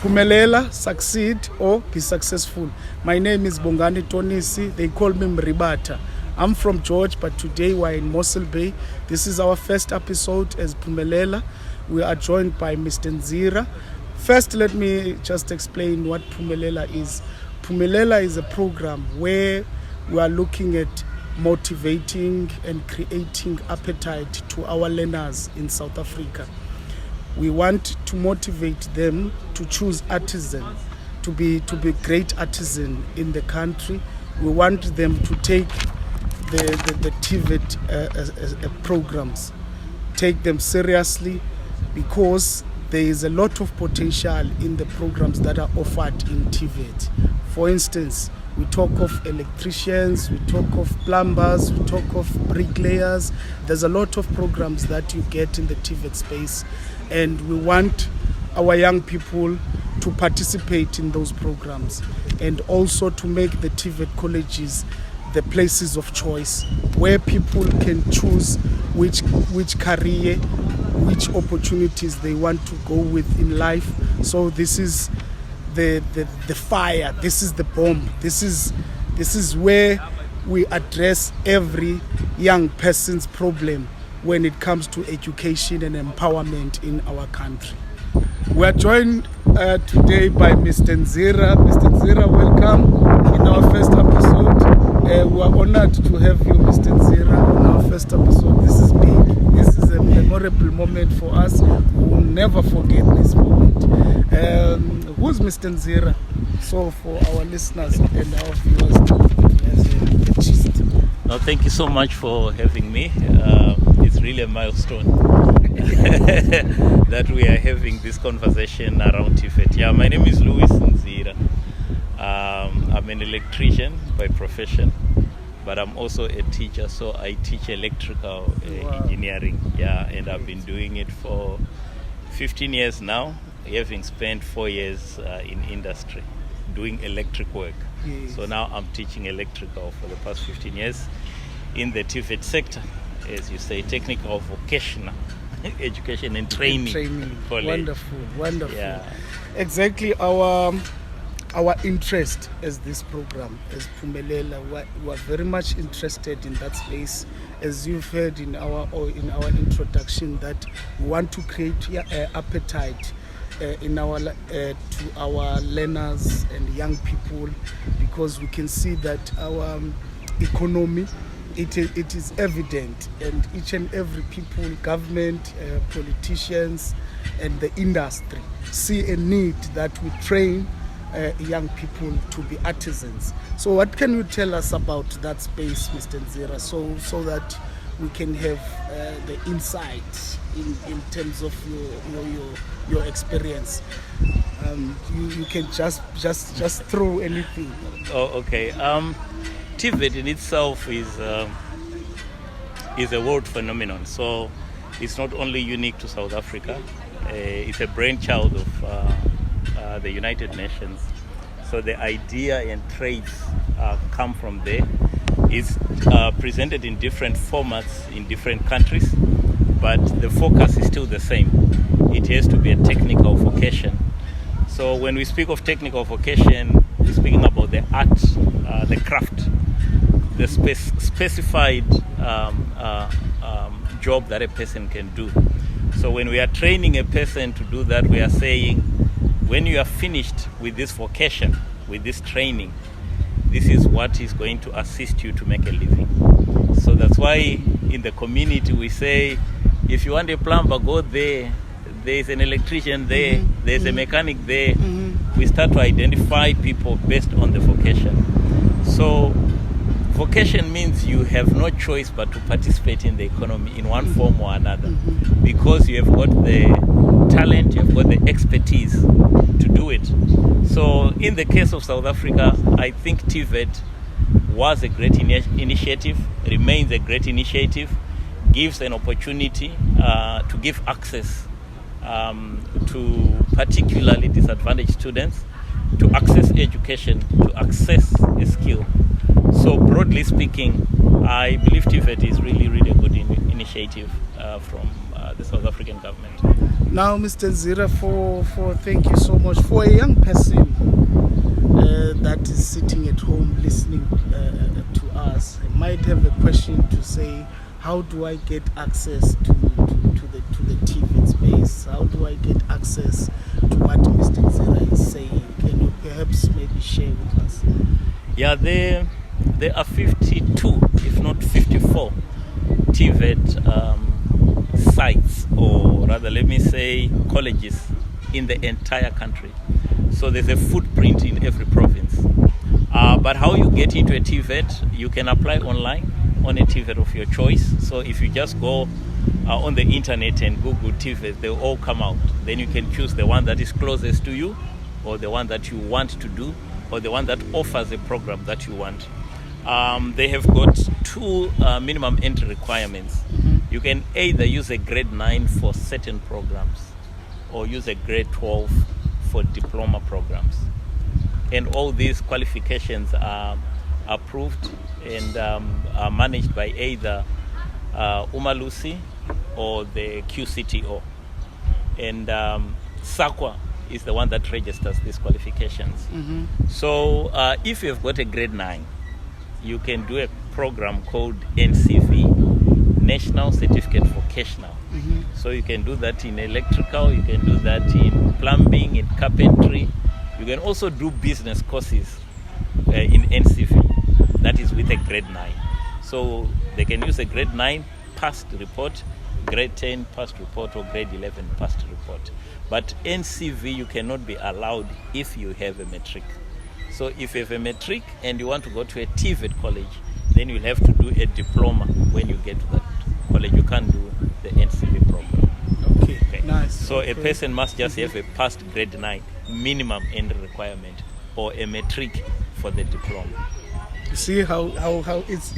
Phumelela, succeed, or be successful. My name is Mreebatha Tonisi. They call me Mreebatha. I'm from George, but today we're in Mossel Bay. This is our first episode as Phumelela. We are joined by Mr. Nzira. First, let me just explain what Phumelela is. Phumelela is a program where we are looking at motivating and creating appetite to our learners in South Africa. We want to motivate them to choose artisan, to be great artisan in the country. We want them to take the TVET programs, take them seriously, because there is a lot of potential in the programs that are offered in TVET. For instance, we talk of electricians, we talk of plumbers, we talk of bricklayers. There's a lot of programs that you get in the TVET space, and we want our young people to participate in those programs, and also to make the TVET colleges the places of choice where people can choose which career, which opportunities they want to go with in life. So this is the fire, this is the bomb, this is where we address every young person's problem when it comes to education and empowerment in our country. We are joined today by Mr. Nzira. Mr. Nzira, welcome in our first episode. We are honored to have you, Mr. Nzira, on our first episode. This is big. This is a memorable moment for us. We will never forget this moment. Who's Mr. Nzira? So for our listeners and our viewers, a gist. No, thank you so much for having me. It's really a milestone that we are having this conversation around TVET. Yeah, my name is Lewis Nzira. I'm an electrician by profession, but I'm also a teacher, so I teach electrical engineering. Yeah, and I've been doing it for 15 years now, having spent 4 years in industry doing electric work. Yes. So now I'm teaching electrical for the past 15 years in the TVET sector, as you say, technical vocational education and training. Wonderful. Yeah. Exactly our interest as this program, as Phumelela, we are very much interested in that space. As you've heard in our introduction, that we want to create appetite to our learners and young people, because we can see that our economy, it is evident, and each and every people, government, politicians, and the industry see a need that we train young people to be artisans. So what can you tell us about that space, Mr. Nzira, so that we can have the insight in terms of your experience? You can just throw anything. Oh, okay. TVET in itself is a world phenomenon. So it's not only unique to South Africa. It's a brainchild of the United Nations. So the idea and traits come from there. It's presented in different formats in different countries, but the focus is still the same. It has to be a technical vocation. So when we speak of technical vocation, we're speaking about the art, the craft, the specified job that a person can do. So when we are training a person to do that, we are saying, when you are finished with this vocation, with this training, this is what is going to assist you to make a living. So that's why in the community we say, if you want a plumber, go there. There's an electrician there. Mm-hmm. There's a mechanic there. Mm-hmm. We start to identify people based on the vocation. So vocation means you have no choice but to participate in the economy in one form or another, because you have got the talent, you have got the expertise to do it. So in the case of South Africa, I think TVET was a great initiative, remains a great initiative, gives an opportunity to give access to particularly disadvantaged students, to access education, to access a skill. So broadly speaking, I believe TVET is really a good initiative from the South African government. Now, Mr. Nzira, for thank you so much. For a young person that is sitting at home listening to us, might have a question to say, how do I get access to the TVET space? How do I get access to what Mr. Nzira is saying? Can you perhaps maybe share with us? Yeah, there are 52, if not 54, TVET sites, or rather let me say colleges in the entire country. So there's a footprint in every province. But how you get into a TVET, you can apply online on a TVET of your choice. So if you just go on the internet and Google TVET, they'll all come out. Then you can choose the one that is closest to you, or the one that you want to do, or the one that offers a program that you want. They have got two minimum entry requirements. Mm-hmm. You can either use a grade 9 for certain programs, or use a grade 12 for diploma programs. And all these qualifications are approved and are managed by either Umalusi or the QCTO. And SAQA is the one that registers these qualifications. Mm-hmm. So if you've got a grade 9, you can do a program called NCV, National Certificate Vocational. Mm-hmm. So you can do that in electrical, you can do that in plumbing, in carpentry. You can also do business courses in NCV, that is with a grade 9. So they can use a grade 9 passed report, grade 10 passed report, or grade 11 passed report. But NCV you cannot be allowed if you have a matric. So if you have a matric and you want to go to a TVET college, then you'll have to do a diploma when you get to that college. You can't do the NCV program. Okay, nice. So okay. a person must just have a passed grade 9 minimum entry requirement, or a matric for the diploma. You see how it's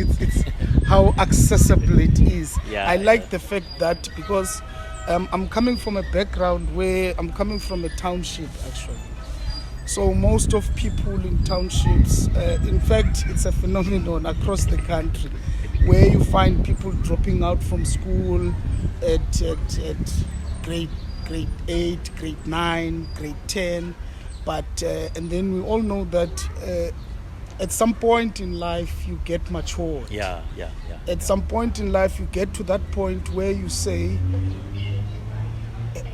how accessible it is. Yeah, I like the fact that, because I'm coming from a background where I'm coming from a township actually. So most of people in townships, in fact, it's a phenomenon across the country, where you find people dropping out from school at grade 8, grade 9, grade 10, but and then we all know that at some point in life you get matured. Yeah. At some point in life you get to that point where you say,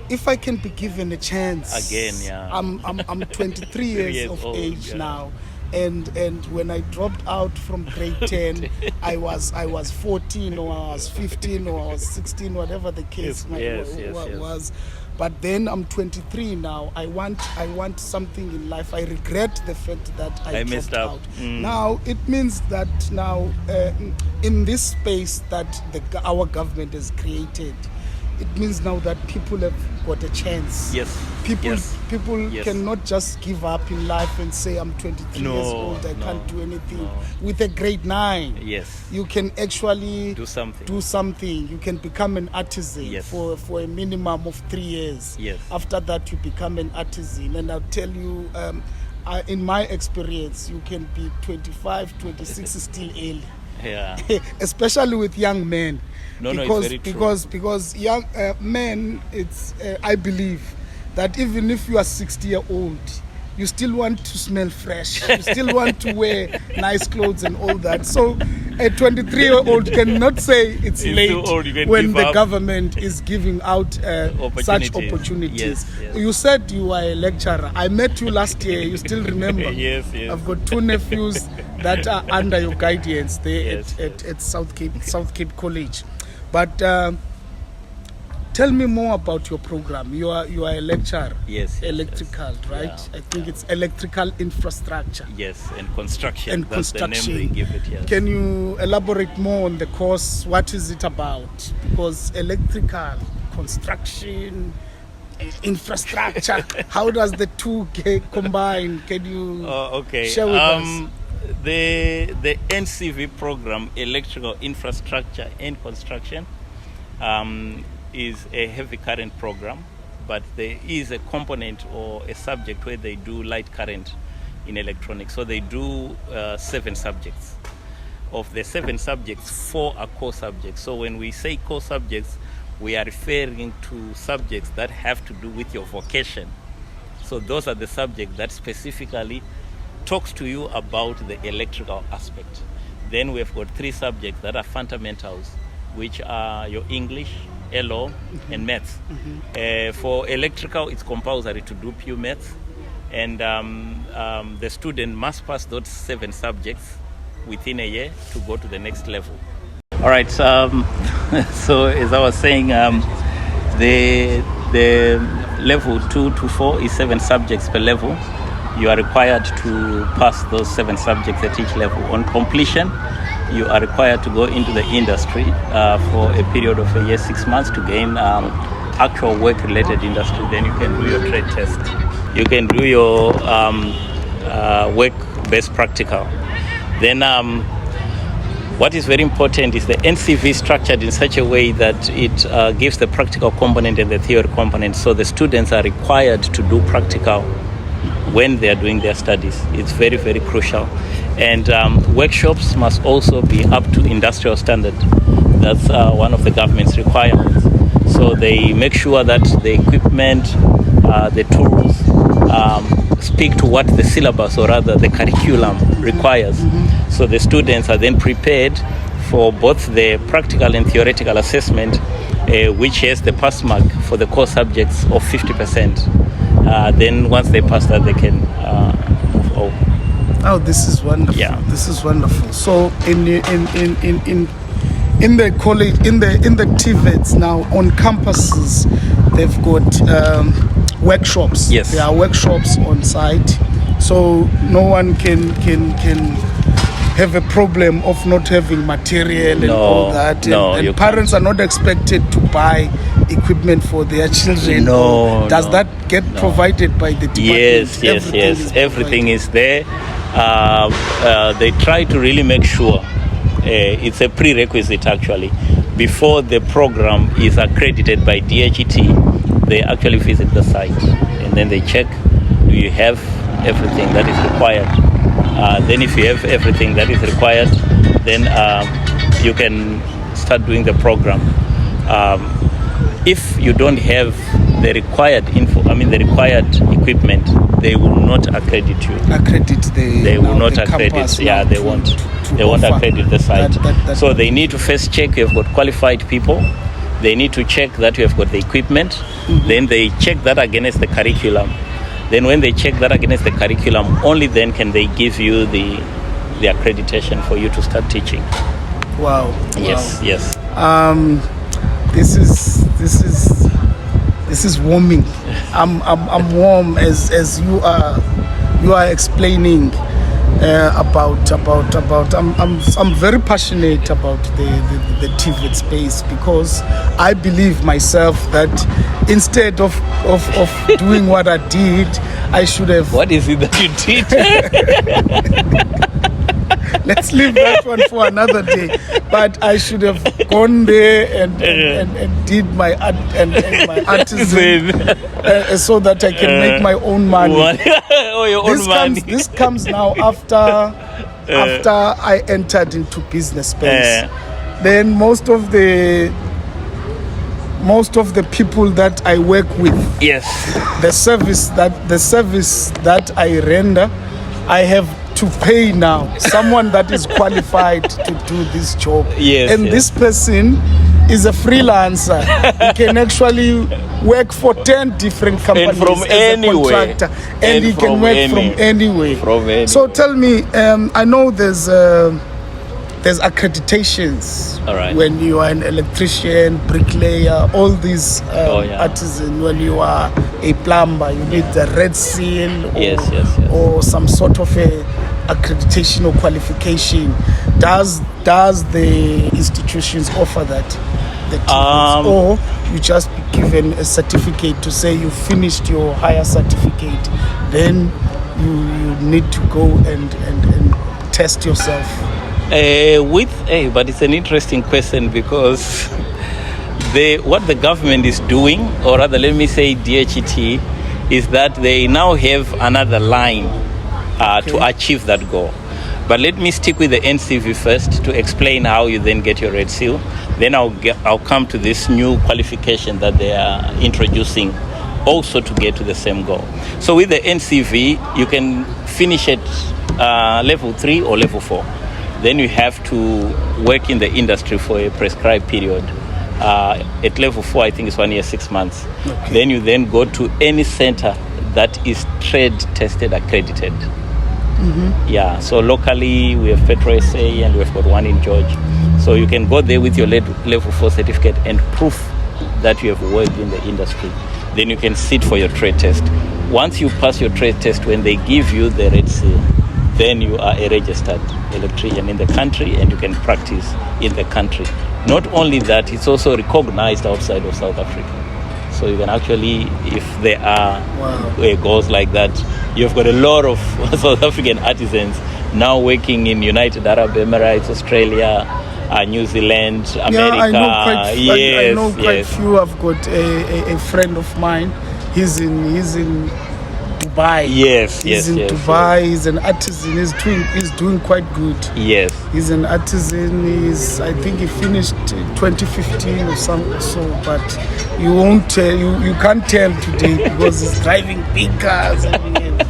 if I can be given a chance Again, yeah. I'm 23 years of old, age yeah. now, and when I dropped out from grade 10, I was 14, or I was 15, or I was 16, whatever the case was. But then I'm 23 now. I want something in life. I regret the fact that I messed dropped up. out. Now it means that now in this space that our government has created, it means now that people have got a chance. Yes. People Yes. cannot just give up in life and say, I'm 23 years old, I can't do anything. No. With a grade 9, Yes. you can actually Do something. You can become an artisan. Yes. for a minimum of 3 years. Yes. After that, you become an artisan. And I'll tell you, in my experience, you can be 25, 26 is still early. Yeah. Especially with young men. No, because, it's very true. Because young men, it's I believe that even if you are 60-year-old, you still want to smell fresh. You still want to wear nice clothes and all that. So a 23-year-old cannot say it's late too old, you can when give the up. government is giving out such opportunities. Yes. You said you were a lecturer. I met you last year. You still remember? Yes. I've got 2 nephews that are under your guidance there Yes. at South Cape College. But tell me more about your program. You are a lecturer. Yes. Electrical, right? Yeah. I think it's electrical infrastructure. Yes, and construction. And That's construction. the name they give it. Yes. Can you elaborate more on the course? What is it about? Because electrical, construction, infrastructure, how does the two combine? Can you share with us? The NCV program, Electrical Infrastructure and Construction, is a heavy current program, but there is a component or a subject where they do light current in electronics. So they do 7 subjects. of the 7 subjects, 4 are core subjects. So when we say core subjects, we are referring to subjects that have to do with your vocation. So those are the subjects that specifically talks to you about the electrical aspect. Then we've got 3 subjects that are fundamentals, which are your English, LO, and maths. For electrical, it's compulsory to do pure maths, and the student must pass those 7 subjects within a year to go to the next level. All right. So as I was saying, the level 2 to 4 is 7 subjects per level. You are required to pass those 7 subjects at each level. On completion, you are required to go into the industry for a period of a year, 6 months, to gain actual work-related industry. Then you can do your trade test. You can do your work-based practical. Then what is very important is the NCV structured in such a way that it gives the practical component and the theory component. So the students are required to do practical when they are doing their studies. It's very, very crucial. And workshops must also be up to industrial standard. That's one of the government's requirements. So they make sure that the equipment, the tools, speak to what the syllabus, or rather the curriculum, requires. So the students are then prepared for both the practical and theoretical assessment, which has the pass mark for the core subjects of 50%. Then once they pass that, they can move on. Oh, this is wonderful. Yeah. This is wonderful. So in the college, in the TVETs now on campuses, they've got workshops. Yes. There are workshops on site, so no one can have a problem of not having material and all that. And parents are not expected to buy equipment for their children. Does that get provided by the department? Yes. Everything is there. They try to really make sure it's a prerequisite actually. Before the program is accredited by DHET, they actually visit the site and then they check, do you have everything that is required? Then if you have everything that is required, then you can start doing the program. If you don't have the required the required equipment, they will not accredit you. They will not accredit. Yeah, they won't. They won't accredit the site. So they need to first check you have got qualified people. They need to check that you have got the equipment. Then they check that against the curriculum. Then when they check that against the curriculum, only then can they give you the accreditation for you to start teaching. Wow. Yes. This is warming. I'm warm as you are explaining about. I'm very passionate about the TVET space, because I believe myself that instead of doing what I did, I should have. What is it that you did? Let's leave that one for another day. But I should have gone there and did my art and my artisan so that I can make my own money. This comes now after I entered into business space. Then most of the people that I work with, the service that I render, I have to pay now someone that is qualified to do this job. This person is a freelancer. He can actually work for 10 different companies from as anywhere. a contractor, and he can work from anywhere. So tell me, I know there's accreditations. All right. When you are an electrician, bricklayer, all these artisans. When you are a plumber, you need the red seal or some sort of a accreditation or qualification. Does the institutions offer that? Or you just be given a certificate to say you finished your higher certificate, then you need to go and test yourself? But it's an interesting question, because what the government is doing, or rather let me say DHET, is that they now have another line to achieve that goal. But let me stick with the NCV first to explain how you then get your red seal. Then I'll come to this new qualification that they are introducing also to get to the same goal. So with the NCV, you can finish at level 3 or level 4. Then you have to work in the industry for a prescribed period. At level 4, I think it's 1 year, 6 months. Okay. Then you then go to any center that is trade tested, accredited. Yeah, so locally we have Petro SA and we've got one in George. So you can go there with your level 4 certificate and proof that you have worked in the industry. Then you can sit for your trade test. Once you pass your trade test, when they give you the red seal, then you are a registered electrician in the country and you can practice in the country. Not only that, it's also recognized outside of South Africa. So you can actually, if there are goals like that, you've got a lot of South African artisans now working in United Arab Emirates, Australia, New Zealand, America. I know quite few. I've got a friend of mine. He's in Dubai. He's in Dubai. He's an artisan. He's doing quite good. Yes. He's an artisan. I think he finished 2015 or something. So, but you won't tell. You can't tell today because he's driving big cars and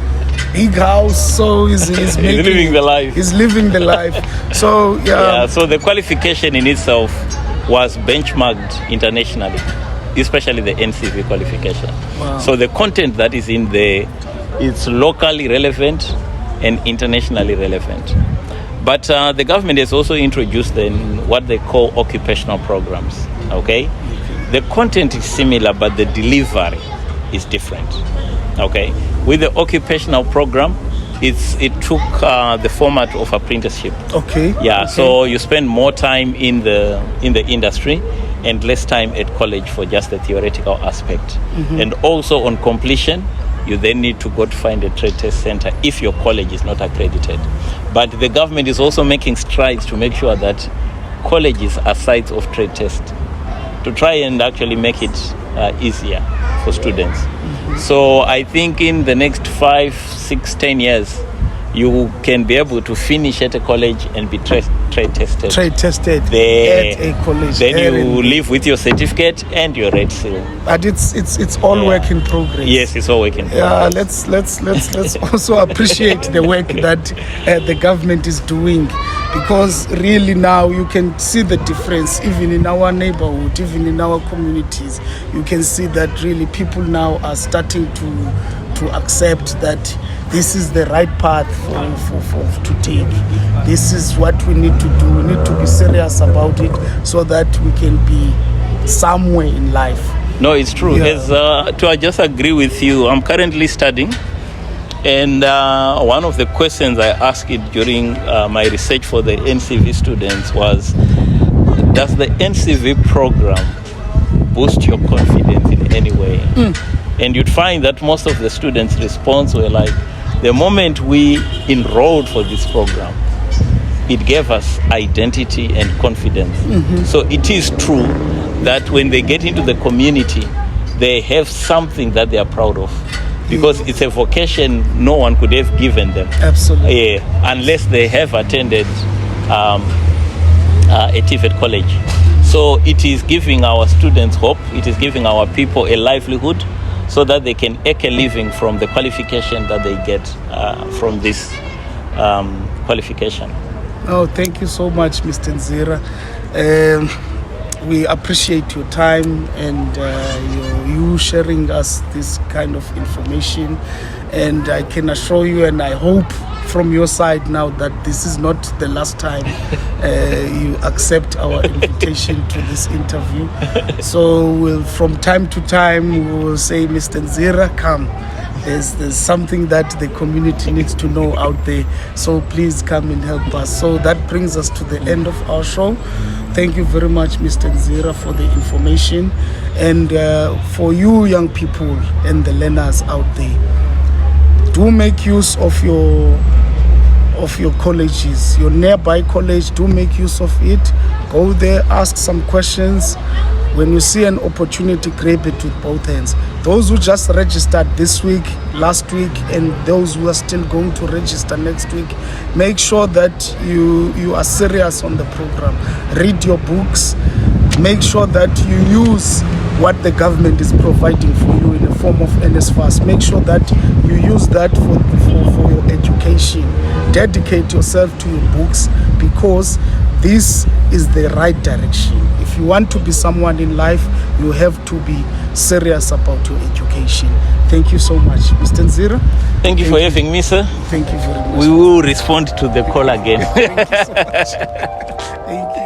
big house. So he's living the life. He's living the life. So yeah. So the qualification in itself was benchmarked internationally, especially the NCV qualification. Wow. So the content that is in there, it's locally relevant and internationally relevant. But the government has also introduced then what they call occupational programs. Okay? The content is similar, but the delivery is different. Okay? With the occupational program, it took the format of apprenticeship. Okay. Yeah. Okay. So you spend more time in the industry and less time at college for just the theoretical aspect. And also on completion, you then need to go to find a trade test center if your college is not accredited. But the government is also making strides to make sure that colleges are sites of trade test to try and actually make it easier for students. So I think in the next 5, 6, 10 years, you can be able to finish at a college and be trade tested. Trade tested at a college. Then you leave with your certificate and your red seal. But it's all work in progress. Yes, it's all work in progress. Let's also appreciate the work that the government is doing, because really now you can see the difference even in our neighborhood, even in our communities. You can see that really people now are starting to accept that this is the right path to take. This is what we need to do. We need to be serious about it so that we can be somewhere in life. No, it's true. Yeah. I just agree with you. I'm currently studying, and one of the questions I asked during my research for the NCV students was, does the NCV program boost your confidence in any way? And you'd find that most of the students' response were like, the moment we enrolled for this program, it gave us identity and confidence. So it is true that when they get into the community, they have something that they are proud of, because it's a vocation no one could have given them. Absolutely. Unless they have attended a TVET college. So it is giving our students hope. It is giving our people a livelihood, so that they can make a living from the qualification that they get from this qualification. Oh, thank you so much, Mr. Nzira. We appreciate your time and you sharing us this kind of information. And I can assure you, and I hope from your side now, that this is not the last time you accept our invitation to this interview. So from time to time we will say, Mr. Nzira, come. There's something that the community needs to know out there. So please come and help us. So that brings us to the end of our show. Thank you very much, Mr. Nzira, for the information. And for you young people and the learners out there, do make use of your colleges, your nearby college. Do make use of it. Go there, ask some questions. When you see an opportunity, grab it with both hands. those who just registered this week, last week, and those who are still going to register next week, make sure that you are serious on the program. Read your books. Make sure that you use what the government is providing for you in the form of Nsfas. Make sure that you use that for your education. Dedicate yourself to your books, because this is the right direction. If you want to be someone in life, you have to be serious about your education. Thank you so much, Mr. Nzira. Thank you for having me, sir. Thank you very much. We will respond to the call again. Thank you so much. Thank you.